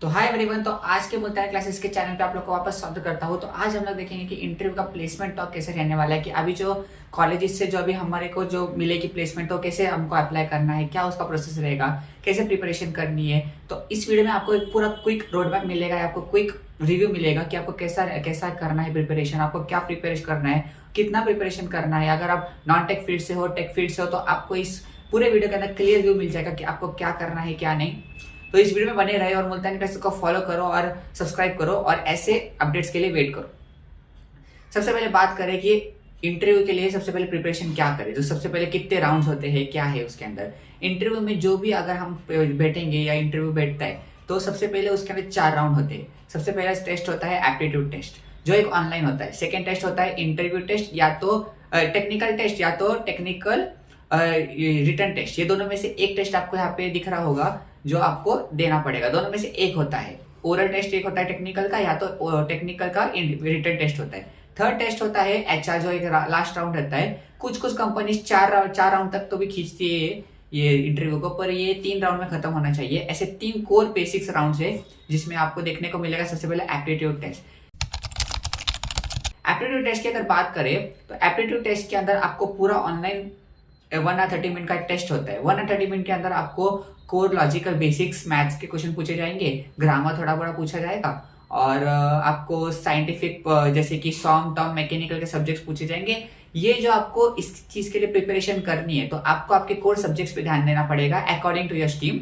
तो hi everyone. तो आज के मुल्तानी क्लासेस के चैनल पे आप लोग को वापस स्वागत करता हूँ। तो आज हम लोग देखेंगे कि इंटरव्यू का प्लेसमेंट टॉक कैसे रहने वाला है, कि अभी जो कॉलेजेस से जो अभी हमारे को जो मिलेगी प्लेसमेंट तो कैसे हमको अप्लाई करना है, क्या उसका प्रोसेस रहेगा, कैसे प्रिपरेशन करनी है। तो इस वीडियो में आपको एक पूरा क्विक रोड मैप मिलेगा, आपको क्विक रिव्यू मिलेगा कि आपको कैसा कैसा करना है प्रिपरेशन, आपको क्या प्रिपरेशन करना है, कितना प्रिपरेशन करना है। अगर आप नॉन टेक फील्ड से हो, टेक फील्ड से हो, तो आपको इस पूरे वीडियो के अंदर क्लियर व्यू मिल जाएगा कि आपको क्या करना है क्या नहीं। तो इस वीडियो में बने रहे और मुल्तानी क्लासेस को फॉलो करो और सब्सक्राइब करो और ऐसे अपडेट्स के लिए वेट करो। सबसे पहले बात करें कि इंटरव्यू के लिए सबसे पहले प्रिपरेशन क्या करें। तो सबसे पहले कितने राउंड्स होते हैं, क्या है उसके अंदर। इंटरव्यू में जो भी अगर हम बैठेंगे या इंटरव्यू बैठता है तो सबसे पहले उसके अंदर 4 राउंड होते हैं। सबसे पहला टेस्ट होता है एप्टीट्यूड टेस्ट, जो एक ऑनलाइन होता है। सेकेंड टेस्ट होता है इंटरव्यू टेस्ट, या तो टेक्निकल टेस्ट या तो टेक्निकल रिटन टेस्ट। ये दोनों में से एक टेस्ट आपको यहाँ पे दिख रहा होगा जो आपको देना पड़ेगा। दोनों में से एक होता है। ओरल टेस्ट एक होता है टेक्निकल का, या तो टेक्निकल का रिटन टेस्ट होता है। थर्ड टेस्ट होता है एचआर, जो एक लास्ट राउंड रहता है। कुछ कंपनी चार राउंड तक तो भी खींचती है ये इंटरव्यू को, पर ये 3 राउंड में खत्म होना चाहिए। ऐसे 3 कोर बेसिक्स राउंड है जिसमें आपको देखने को मिलेगा। सबसे पहले एप्टीट्यूड टेस्ट। एप्टीट्यूड टेस्ट की अगर बात करें तो एप्टीट्यूड टेस्ट के अंदर आपको पूरा ऑनलाइन 1 मिनट का टेस्ट होता है। 1 मिनट के अंदर आपको कोर लॉजिकल बेसिक्स मैथ्स के क्वेश्चन पूछे जाएंगे, ग्रामर थोड़ा बड़ा पूछा जाएगा, और आपको साइंटिफिक जैसे कि सॉम टॉम मैकेनिकल के सब्जेक्ट्स पूछे जाएंगे। ये जो आपको इस चीज के लिए प्रिपरेशन करनी है तो आपको आपके कोर सब्जेक्ट्स पे ध्यान देना पड़ेगा अकॉर्डिंग टू योर स्ट्रीम।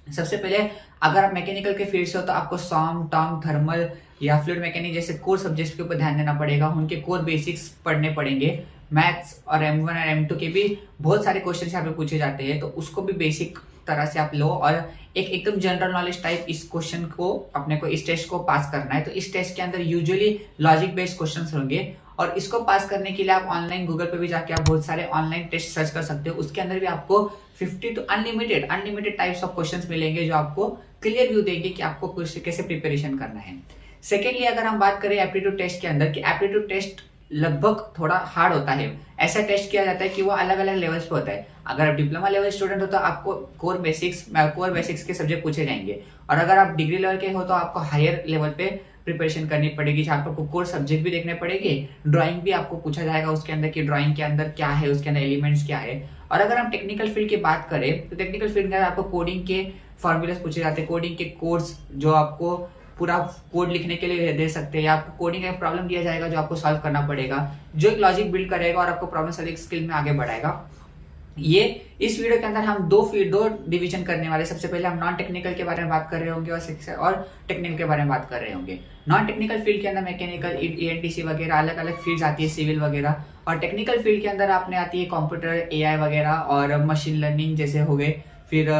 सबसे पहले अगर आप मैकेनिकल के फील्ड से हो तो आपको सॉम टॉम थर्मल या फ्लूइड मैकेनिक जैसे कोर सब्जेक्ट्स के ऊपर ध्यान देना पड़ेगा। उनके कोर बेसिक्स पढ़ने पड़ेंगे। मैथ्स और M1 और M2 के भी बहुत सारे क्वेश्चन यहाँ पे पूछे जाते हैं, तो उसको भी बेसिक तरह से आप लो और एकदम जनरल नॉलेज टाइप इस क्वेश्चन को अपने को इस टेस्ट को पास करना है। तो इस टेस्ट के अंदर यूजुअली लॉजिक बेस्ड क्वेश्चंस होंगे, और इसको पास करने के लिए आप ऑनलाइन गूगल पे भी जाके आप बहुत सारे ऑनलाइन टेस्ट सर्च कर सकते हो। उसके अंदर भी आपको 50 to unlimited types of questions मिलेंगे जो आपको क्लियर व्यू देंगे कि आपको कैसे प्रिपरेशन करना है। सेकेंडली अगर हम बात करें एप्टीट्यूड टेस्ट के अंदर, कि एप्टीट्यूड टेस्ट लगभग थोड़ा हार्ड होता है। ऐसा टेस्ट किया जाता है कि वो अलग अलग लेवल्स पे होता है। अगर आप डिप्लोमा लेवल स्टूडेंट हो तो आपको कोर बेसिक्स के सब्जेक्ट पूछे जाएंगे, और अगर आप डिग्री लेवल के हो तो आपको हायर लेवल पे प्रिपरेशन करनी पड़ेगी, जहाँ आपको कोर सब्जेक्ट भी देखने पड़ेगी। ड्राइंग भी आपको पूछा जाएगा उसके अंदर कि ड्राइंग के अंदर क्या है, उसके अंदर एलिमेंट्स क्या है। और अगर हम टेक्निकल फील्ड की बात करें तो टेक्निकल फील्ड के अंदर आपको कोडिंग के फॉर्मूलाज पूछे जाते हैं, कोडिंग के कोड्स जो आपको पूरा कोड लिखने के लिए दे सकते हैं, या आपको कोडिंग का प्रॉब्लम दिया जाएगा जो आपको सॉल्व करना पड़ेगा, जो एक लॉजिक बिल्ड करेगा और आपको प्रॉब्लम सॉल्विंग स्किल में आगे बढ़ाएगा। ये इस वीडियो के अंदर हम दो डिवीजन करने वाले। सबसे पहले हम नॉन टेक्निकल के बारे में बात कर रहे होंगे और टेक्निकल के बारे में बात कर रहे होंगे। नॉन टेक्निकल फील्ड के अंदर मैकेनिकल, ENTC वगैरह अलग अलग फील्ड्स आती है, सिविल वगैरह। और टेक्निकल फील्ड के अंदर आपने आती है कंप्यूटर, AI वगैरह और मशीन लर्निंग जैसे हो गए, फिर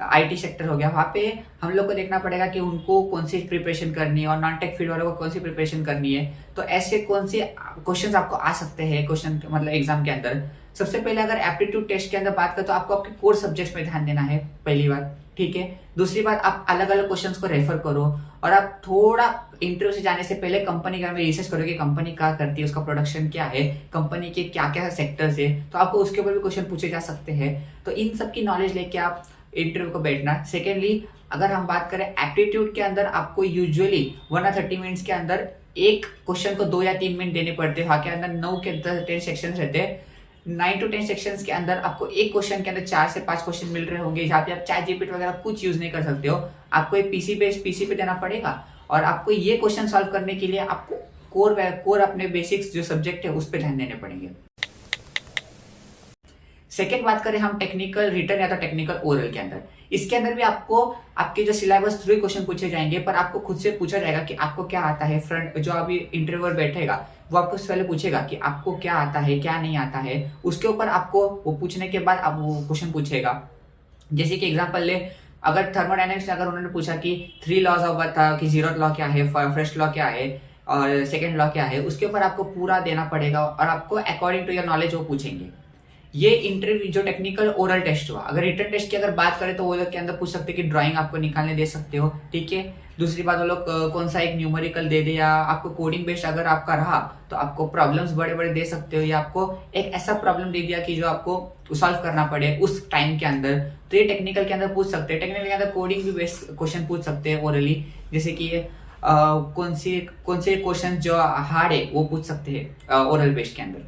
IT सेक्टर हो गया। वहाँ पे हम लोग को देखना पड़ेगा कि उनको कौन सी प्रिपरेशन करनी है और नॉन टेक फील्ड वालों को कौन सी प्रिपरेशन करनी है। तो ऐसे कौन से क्वेश्चंस आपको आ सकते हैं क्वेश्चन मतलब एग्जाम के अंदर। सबसे पहले अगर एप्टीट्यूड टेस्ट के अंदर बात करें तो आपको आपके कोर सब्जेक्ट्स में ध्यान देना है, पहली बात, ठीक है। दूसरी बात, आप अलग अलग क्वेश्चंस को रेफर करो, और आप थोड़ा इंटरव्यू से जाने से पहले कंपनी के बारे में रिसर्च करो कि कंपनी क्या करती है, उसका प्रोडक्शन क्या है, कंपनी के क्या क्या सेक्टर्स है, तो आपको उसके ऊपर भी क्वेश्चन पूछे जा सकते हैं। तो इन सब की नॉलेज लेके आप इंटरव्यू को बैठना। सेकेंडली अगर हम बात करें एप्टीट्यूड के अंदर, आपको यूजुअली 1 मिनट्स के अंदर एक क्वेश्चन को 2 या 3 मिनट देने पड़ते हैं। वहां के अंदर 9 के 10 सेक्शन रहते हैं। 9 to 10 सेक्शंस के अंदर आपको एक क्वेश्चन के अंदर 4 से 5 क्वेश्चन मिल रहे होंगे, जहाँ पे आप चैट जीपीटी वगैरह कुछ यूज नहीं कर सकते हो। आपको एक पीसी पे देना पड़ेगा, और आपको ये क्वेश्चन सॉल्व करने के लिए आपको कोर अपने बेसिक्स जो सब्जेक्ट है उस पर ध्यान देने पड़ेंगे। सेकेंड बात करें हम टेक्निकल रिटन या तो टेक्निकल ओरल के अंदर, इसके अंदर भी आपको आपके जो सिलेबस थ्रू क्वेश्चन पूछे जाएंगे, पर आपको खुद से पूछा जाएगा कि आपको क्या आता है। फ्रंट जो अभी इंटरव्यूअर बैठेगा वो आपको पहले पूछेगा कि आपको क्या आता है क्या नहीं आता है। उसके ऊपर आपको वो पूछने के बाद आप वो क्वेश्चन पूछेगा। जैसे कि एग्जांपल ले, अगर थर्मोडायनेमिक्स अगर उन्होंने पूछा कि 3 लॉज ऑफ बता कि 0th लॉ क्या है, फर्स्ट लॉ क्या है और सेकेंड लॉ क्या है, उसके ऊपर आपको पूरा देना पड़ेगा, और आपको अकॉर्डिंग टू योर नॉलेज वो पूछेंगे। ये इंटरव्यू जो टेक्निकल ओरल टेस्ट हुआ। अगर रिटन टेस्ट की अगर बात करें तो वो लोग के अंदर पूछ सकते हैं कि ड्राइंग आपको निकालने दे सकते हो, ठीक है। दूसरी बात वो लोग कौन सा एक न्यूमेरिकल दे दे, या आपको कोडिंग बेस्ड अगर आपका रहा तो आपको प्रॉब्लम्स बड़े बड़े दे सकते हो, या आपको एक ऐसा प्रॉब्लम दे दिया कि जो आपको सॉल्व करना पड़े उस टाइम के अंदर, तो ये टेक्निकल के अंदर पूछ सकते हैं। टेक्निकल के अंदर कोडिंग भी बेस्ड क्वेश्चन पूछ सकते हैं ओरली, जैसे कि कौन से क्वेश्चन जो हार्ड है वो पूछ सकते हैं ओरल बेस्ड के अंदर।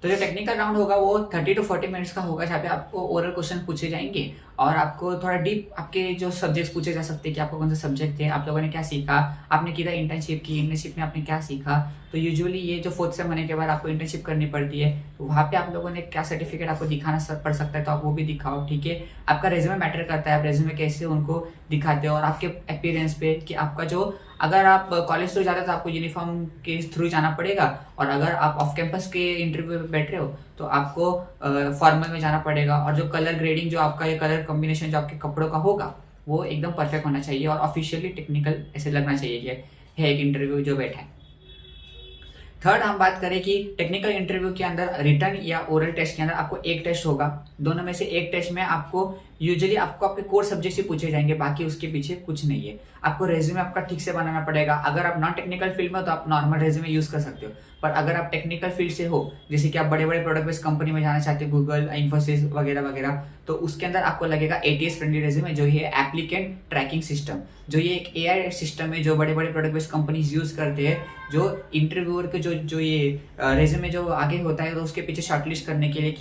तो जो टेक्निकल राउंड होगा वो 30 to 40 मिनट्स का होगा, जहाँ पे आपको ओरल क्वेश्चन पूछे जाएंगे और आपको थोड़ा डीप आपके जो सब्जेक्ट्स पूछे जा सकते हैं कि आपको कौन से सब्जेक्ट थे, आप लोगों ने क्या सीखा, आपने किधर इंटर्नशिप की, इंटर्नशिप में आपने क्या सीखा। तो यूजुअली ये जो 4th सेम होने के बाद आपको इंटर्नशिप करनी पड़ती है, तो वहाँ पे आप लोगों ने क्या सर्टिफिकेट आपको दिखाना पड़ सकता है, तो आप वो भी दिखाओ, ठीक है। आपका रेज्यूमे मैटर करता है, आप रेज्यूमे कैसे उनको दिखाते हो और आपके अपीयरेंस पे कि आपका जो, अगर आप कॉलेज थ्रू जाते हो तो आपको यूनिफॉर्म के थ्रू जाना पड़ेगा, और अगर आप ऑफ कैंपस के इंटरव्यू पे बैठ रहे हो तो आपको फॉर्मल में जाना पड़ेगा। और जो कलर ग्रेडिंग जो आपका, ये कलर कॉम्बिनेशन जो आपके कपड़ों का होगा वो एकदम परफेक्ट होना चाहिए और ऑफिशियली टेक्निकल ऐसे लगना चाहिए कि है एक इंटरव्यू जो बैठा है। थर्ड हम बात करें कि टेक्निकल इंटरव्यू के अंदर रिटन या ओरल टेस्ट के अंदर आपको एक टेस्ट होगा, दोनों में से एक टेस्ट में आपको यूजुअली आपको आपके कोर सब्जेक्ट से पूछे जाएंगे, बाकी उसके पीछे कुछ नहीं है। आपको रेज्यूमे आपका ठीक से बनाना पड़ेगा। अगर आप नॉन टेक्निकल फील्ड में हो तो आप नॉर्मल रेज्यूमे यूज कर सकते हो, पर अगर आप टेक्निकल फील्ड से हो, जैसे कि आप बड़े बड़े प्रोडक्ट बेस्ड कंपनी में जाना चाहते हो, गूगल, इन्फोसिस वगैरह वगैरह, तो उसके अंदर आपको लगेगा ATS फ्रेंडली रेज्यूमे, जो ये एप्लीकेंट ट्रैकिंग सिस्टम, जो ये एक AI सिस्टम है जो बड़े बड़े प्रोडक्ट बेस्ड कंपनीज यूज करते हैं, जो इंटरव्यूअर के जो ये रेज्यूमे जो आगे होता है तो उसके पीछे शॉर्टलिस्ट करने के लिए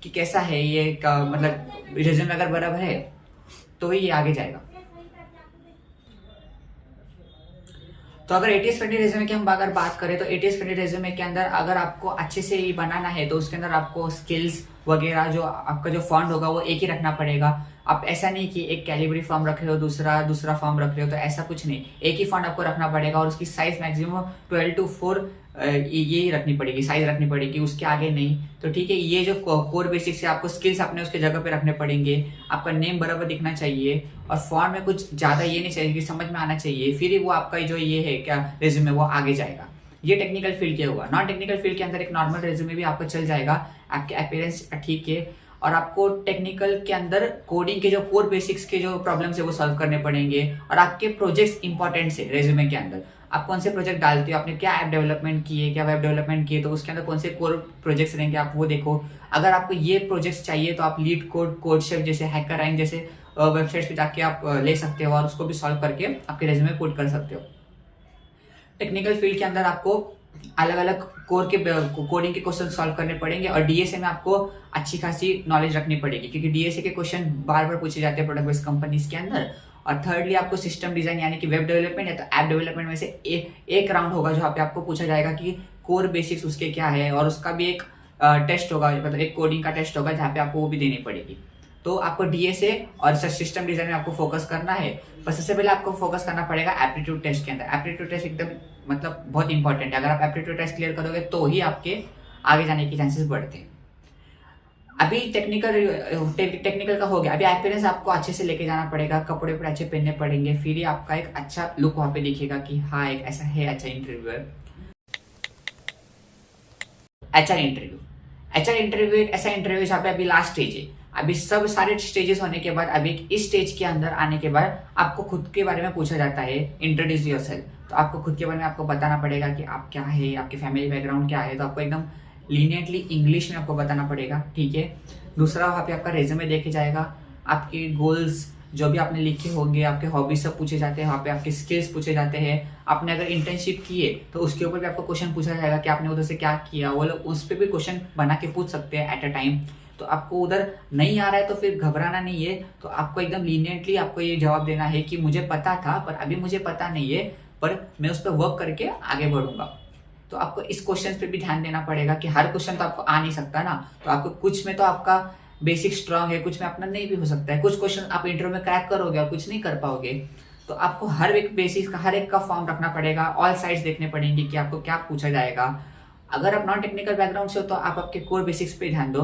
कि कैसा है ये का, मतलब रेज्यूमे अगर बराबर है तो ही ये आगे जाएगा। तो अगर ATS फ्रेंडली रेज्यूमे की हम अगर बात करें तो ATS फ्रेंडली रेज्यूमे के अंदर अगर आपको अच्छे से ही बनाना है तो उसके अंदर आपको स्किल्स वगैरह जो आपका जो फॉन्ट होगा वो एक ही रखना पड़ेगा। आप ऐसा नहीं कि एक कैलिब्री फॉर्म रख रहे हो, दूसरा फॉर्म रख रहे हो, तो ऐसा कुछ नहीं, एक ही फॉन्ट आपको रखना पड़ेगा और उसकी साइज मैक्सिमम 12 to 4 ये ही रखनी पड़ेगी, साइज रखनी पड़ेगी, उसके आगे नहीं। तो ठीक है, ये जो कोर बेसिक्स है आपको स्किल्स अपने उसके जगह पे रखने पड़ेंगे। आपका नेम बराबर दिखना चाहिए और फॉन्ट में कुछ ज़्यादा ये नहीं चाहिए कि समझ में आना चाहिए, फिर ही वो आपका जो ये है क्या रेज्यूमे वो आगे जाएगा। ये टेक्निकल फील्ड के हुआ। नॉन टेक्निकल फील्ड के अंदर एक नॉर्मल रेज्यूमे भी आपको चल जाएगा, आपके अपीयरेंस ठीक है, और आपको टेक्निकल के अंदर कोडिंग के जो कोर बेसिक्स के जो प्रॉब्लम्स है वो सॉल्व करने पड़ेंगे, और आपके प्रोजेक्ट्स इंपॉर्टेंट है रेज्यूमे के अंदर। आप कौन से प्रोजेक्ट डालते हो, आपने क्या ऐप डेवलपमेंट किए, क्या वेब डेवलपमेंट किए, तो उसके अंदर कौन से कोर प्रोजेक्ट्स रहेंगे आप वो देखो। अगर आपको ये प्रोजेक्ट्स चाहिए तो आप लीड कोड, कोडशेफ जैसे, हैकररैंक जैसे वेबसाइट्स पे जाके आप ले सकते हो और उसको भी सॉल्व करके आपके रेज्यूमे पुट कर सकते हो। टेक्निकल फील्ड के अंदर आपको अलग अलग कोडिंग के क्वेश्चन सॉल्व करने पड़ेंगे, और DSA में आपको अच्छी खासी नॉलेज रखनी पड़ेगी क्योंकि DSA के क्वेश्चन बार बार पूछे जाते हैं प्रोडक्ट बेस्ड कंपनीज के अंदर। और थर्डली आपको सिस्टम डिजाइन यानी कि वेब डेवलपमेंट या तो ऐप डेवलपमेंट में से एक राउंड होगा जहाँ पे आपको पूछा जाएगा कि कोर बेसिक्स उसके क्या है, और उसका भी एक टेस्ट होगा, मतलब एक कोडिंग का टेस्ट होगा जहाँ पे आपको वो भी देनी पड़ेगी। तो आपको DSA और सिस्टम डिजाइन में आपको फोकस करना है, पर सबसे पहले आपको फोकस करना पड़ेगा एप्टीट्यूड टेस्ट के अंदर। एप्टीट्यूड टेस्ट एकदम मतलब बहुत इंपॉर्टेंट है, अगर आप एप्टीट्यूड टेस्ट क्लियर करोगे तो ही आपके आगे जाने के चांसेस बढ़ते हैं। अभी टेक्निकल का हो गया, अभी अपीयरेंस आपको अच्छे से लेके जाना पड़ेगा, कपड़े वपड़े अच्छे पहनने पड़ेंगे, फिर ही आपका एक अच्छा लुक वहाँ पे दिखेगा कि हाँ एक ऐसा है अच्छा इंटरव्यूअर। HR इंटरव्यू एक ऐसा इंटरव्यू जहाँ पे अभी लास्ट स्टेज है। अभी सब सारे स्टेजेस होने के बाद अभी इस स्टेज के अंदर आने के बाद आपको खुद के बारे में पूछा जाता है, इंट्रोड्यूस योरसेल्फ। तो आपको खुद के बारे में आपको बताना पड़ेगा कि आप क्या है, आपकी फैमिली बैकग्राउंड क्या है, तो आपको एकदम लीनियंटली इंग्लिश में आपको बताना पड़ेगा, ठीक है। दूसरा वहाँ पे आपका रेज्यूमे देखे जाएगा, आपके गोल्स जो भी आपने लिखे होंगे, आपके हॉबीज सब पूछे जाते हैं, वहाँ पे आपके स्किल्स पूछे जाते हैं। आपने अगर इंटर्नशिप की है तो उसके ऊपर भी आपको क्वेश्चन पूछा जाएगा कि आपने उधर से क्या किया, वो लोग उस पर भी क्वेश्चन बना के पूछ सकते हैं एट अ टाइम। तो आपको उधर नहीं आ रहा है तो फिर घबराना नहीं है, तो आपको एकदम लीनियंटली आपको ये जवाब देना है कि मुझे पता था पर अभी मुझे पता नहीं है, पर मैं उस पर वर्क करके आगे बढ़ूंगा। तो आपको इस क्वेश्चन पे भी ध्यान देना पड़ेगा कि हर क्वेश्चन तो आपको आ नहीं सकता ना, तो आपको कुछ में तो आपका बेसिक स्ट्रांग है, कुछ में अपना नहीं भी हो सकता है, कुछ क्वेश्चन आप इंटरव्यू में क्रैक करोगे और कुछ नहीं कर पाओगे। तो आपको हर एक बेसिक का, हर एक का फॉर्म रखना पड़ेगा, ऑल साइड्स देखने पड़ेंगे कि आपको क्या पूछा जाएगा। अगर आप नॉन टेक्निकल बैकग्राउंड से हो तो आप आपके कोर बेसिक्स पे ध्यान दो,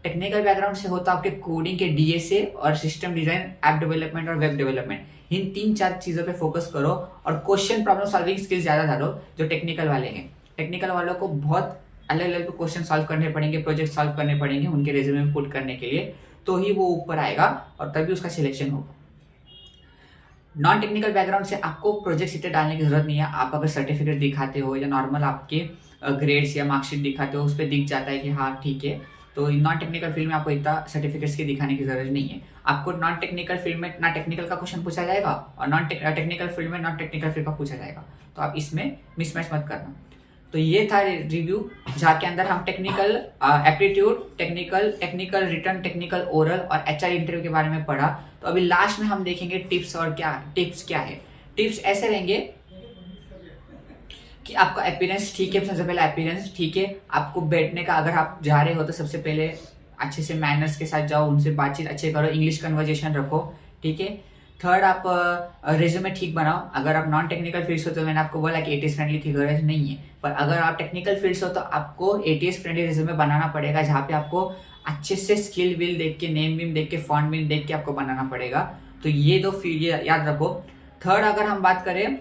टेक्निकल बैकग्राउंड से हो तो आपके कोडिंग के DSA और सिस्टम डिजाइन, ऐप डेवलपमेंट और वेब डेवलपमेंट, इन 3-4 चीजों पे फोकस करो और क्वेश्चन प्रॉब्लम सॉल्विंग स्किल्स ज्यादा डालो जो टेक्निकल वाले हैं। टेक्निकल वालों को बहुत अलग अलग क्वेश्चन सॉल्व करने पड़ेंगे, प्रोजेक्ट सॉल्व करने पड़ेंगे उनके रेज्यूमे में पुट करने के लिए, तो ही वो ऊपर आएगा और तभी उसका सिलेक्शन होगा। नॉन टेक्निकल बैकग्राउंड से आपको प्रोजेक्ट इतने डालने की जरूरत नहीं है। आप अगर सर्टिफिकेट दिखाते हो या नॉर्मल आपके ग्रेड्स या मार्कशीट दिखाते हो, उस पर दिख जाता है कि हाँ ठीक है, तो नॉन टेक्निकल फील्ड में आपको इतना सर्टिफिकेट्स की दिखाने की जरूरत नहीं है। आपको नॉन टेक्निकल फील्ड में ना टेक्निकल का क्वेश्चन पूछा जाएगा और नॉन टेक्निकल फील्ड में नॉन टेक्निकल फील्ड का पूछा जाएगा, तो आप इसमें मिसमैच मत करना। तो ये था रिव्यू, जहाँ के अंदर हम technical aptitude, technical return, technical oral और एचआर इंटरव्यू के बारे में पढ़ा। तो अभी लास्ट में हम देखेंगे टिप्स, और टिप्स क्या है। टिप्स ऐसे रहेंगे कि आपका अपीयरेंस ठीक है, सबसे पहले अपीयरेंस ठीक है। आपको बैठने का, अगर आप जा रहे हो तो सबसे पहले अच्छे से मैनर्स के साथ जाओ, उनसे बातचीत अच्छे करो, इंग्लिश कन्वर्जेशन रखो, ठीक है। थर्ड, आप रेज्यूमे ठीक बनाओ। अगर आप नॉन टेक्निकल फील्ड्स हो तो मैंने आपको बोला कि एटीएस फ्रेंडली की गरज नहीं है, पर अगर आप टेक्निकल फील्ड्स हो तो आपको एटीएस फ्रेंडली रेज्यूमे बनाना पड़ेगा, जहाँ पे आपको अच्छे से स्किल विल देख के, नेम विम देख के, फॉन्ट विल देख के आपको बनाना पड़ेगा। तो ये दो फील्ड याद रखो। थर्ड, अगर हम बात करें,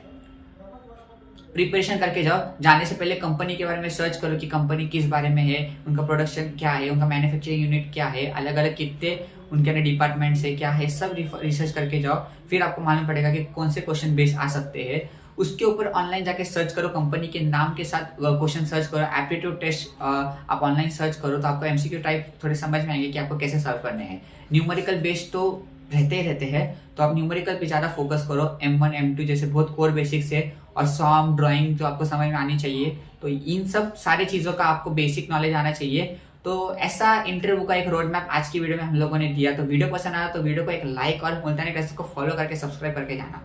प्रिपरेशन करके जाओ। जाने से पहले कंपनी के बारे में सर्च करो कि कंपनी किस बारे में है, उनका प्रोडक्शन क्या है, उनका मैन्युफैक्चरिंग यूनिट क्या है, अलग अलग कितने उनके अंदर डिपार्टमेंट्स है क्या है, सब रिसर्च करके जाओ। फिर आपको मालूम पड़ेगा कि कौन से क्वेश्चन बेस आ सकते हैं। उसके ऊपर ऑनलाइन जाके सर्च करो, कंपनी के नाम के साथ क्वेश्चन सर्च करो। एप्टीट्यूड टेस्ट आप ऑनलाइन सर्च करो तो आपको एमसीक्यू टाइप थोड़े समझ में आएंगे कि आपको कैसे सॉल्व करने हैं। न्यूमेरिकल बेस तो रहते हैं, तो आप न्यूमेरिकल पे ज़्यादा फोकस करो। M1 M2 जैसे बहुत कोर बेसिक्स है, और सॉम, ड्राइंग जो आपको समझ में आनी चाहिए। तो इन सब सारी चीज़ों का आपको बेसिक नॉलेज आना चाहिए। तो ऐसा इंटरव्यू का एक रोड मैप आज की वीडियो में हम लोगों ने दिया। तो वीडियो पसंद आया तो वीडियो को एक लाइक और मुल्तानी टेस्ट को फॉलो करके सब्सक्राइब करके जाना।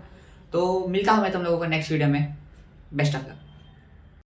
तो मिलता हूँ मैं तुम लोगों को नेक्स्ट वीडियो में। Best of luck.